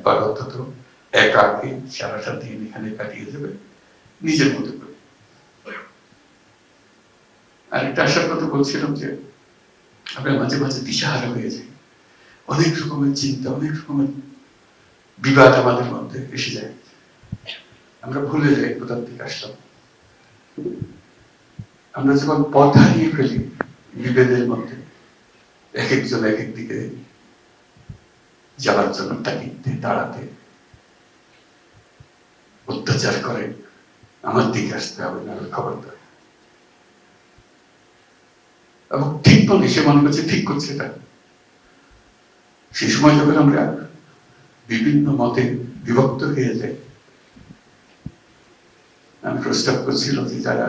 একবার অন্তত একাকে সারাটা দিন এখানে কাটিয়ে দেবে নিজের মতো করে। আর একটা আসার কথা বলছিলাম যে আমরা মাঝে মাঝে দিশাহারা হয়ে যাই, অনেক রকমের চিন্তা, অনেক রকমের বিবাদ আমাদের মধ্যে এসে যায়, আমরা ভুলে যাই কোথা থেকে আসলাম। আমরা যখন পথ হারিয়ে ফেলি বিভেদের মধ্যে, এক একজন এক এক দিকে যাওয়ার জন্য তাকিতে দাঁড়াতে অত্যাচার করে, আমার দিকে আসতে হবে না, খবর দেয়। এবং ঠিক বলে সে মনে করছে ঠিক করছে এটা। সেই সময় যখন আমরা বিভিন্ন মতে বিভক্ত হয়ে যাই, আমি প্রস্তাব করছিলাম যে যারা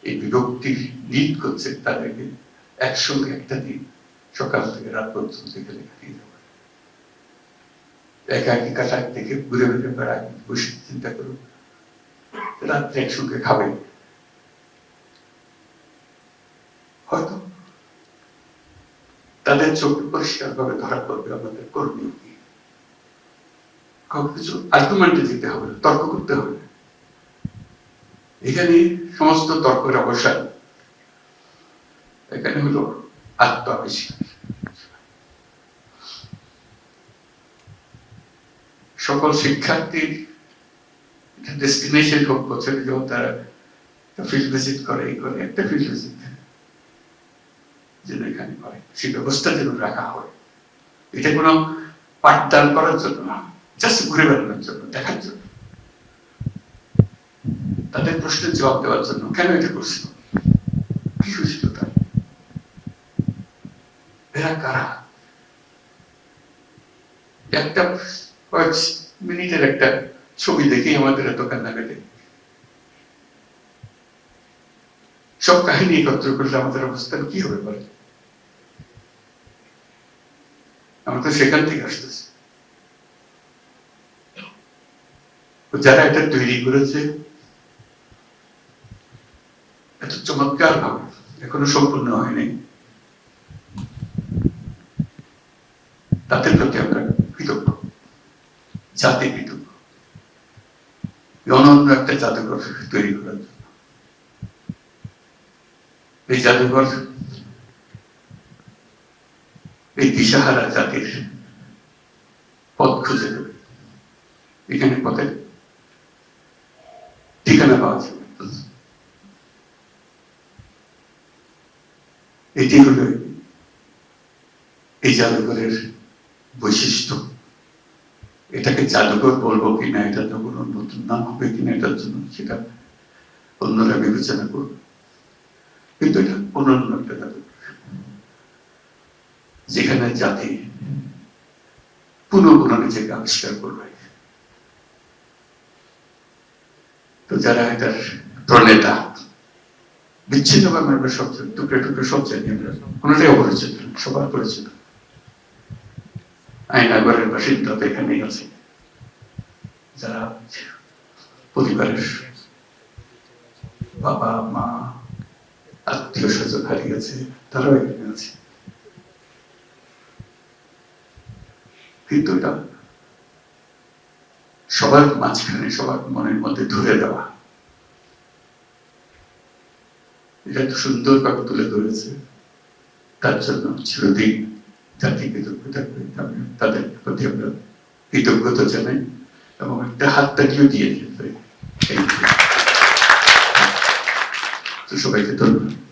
এই বিভক্তির লিড করছে তাদেরকে একসঙ্গে একটা দিন সকাল থেকে রাত পর্যন্ত এখানে কাটিয়ে দেওয়া, একাকি কাটার থেকে ঘুরে ঘুরে বেড়ায়, বসে চিন্তা করুন, রাত্রে একসঙ্গে খাবে, হয়তো তাদের চোখে পরিষ্কার ভাবে ধরা পড়বে আমাদের করণীয় কি। কাউকে কিছু আর্গুমেন্টে যেতে হবে, তর্ক করতে হবে। এখানে সমস্ত তর্কের অবসান, এখানে হলো আত্মাবিষ্কার। সকল শিক্ষার্থীর ডেস্টিনেশন হোক, বছরে যখন তারা ফিল্ড ভিজিট করে, এই করে একটা ফিল্ড ভিজিট যেন এখানে করে, সেই ব্যবস্থা যেন রাখা হয়। এটা কোনো পাঠদান করার জন্য না, জাস্ট ঘুরে বেড়ানোর জন্য, দেখার জন্য, তাদের প্রশ্নের জবাব দেওয়ার জন্য। কেন এটা করছিল, কি হয়েছিল তার, এরা কারা। একটা কয়েক মিনিটের একটা ছবি দেখেই আমাদের এত কান্না কেটে। সব কাহিনী একত্র করলে আমাদের অবস্থান কি হবে বলে। আমরা তো সেখান থেকে আসতেছি। যারা এটা তৈরি করেছে এত চমৎকার ভাবে, এখনো সম্পূর্ণ হয়নি, তাদের প্রতি আমরা কৃতজ্ঞ, জাতি কৃতজ্ঞ, অনন্য একটা জাদুঘর তৈরি করার জন্য। এই জাদুঘর এই দিশাহারা জাতির পথ খুঁজে দেবে, এখানে পথের ঠিকানা পাওয়া যাবে। এটি হলো এই জাদুঘরের বৈশিষ্ট্য। এটাকে জাদুঘর বলবো কিনা, এটা তো কোনো নতুন নাম হবে কিনা এটার জন্য সেটা অন্যরা বিবেচনা করবে, কিন্তু এটা অনন্য একটা জাদুঘর, যেখানে জাতি পুনঃ নিজেকে আবিষ্কার করবে। তো যারা এটার প্রণেতা, বিচ্ছিন্নভাবে আমরা সব টুকরে টুকরে সব জানি, আমরা কোনোটাই অপরিচিত, সবার পরিচিত। আয়নাগরের বাসিন্দা তো এখানেই আছে, যারা পরিবারের বাবা মা আত্মীয় স্বজন হারিয়েছে, তারাও এখানে আছে। কিন্তু এটা সবার মাঝখানে, সবার মনের মধ্যে ধরে দেওয়া, এটা তো সুন্দরভাবে তুলে ধরেছে। তার জন্য চিরদিন জাতি কৃতজ্ঞ থাকবে, তাদের প্রতি আমরা কৃতজ্ঞতা জানাই এবং একটা হাত তালিও দিয়ে দিতে। সবাইকে ধন্যবাদ।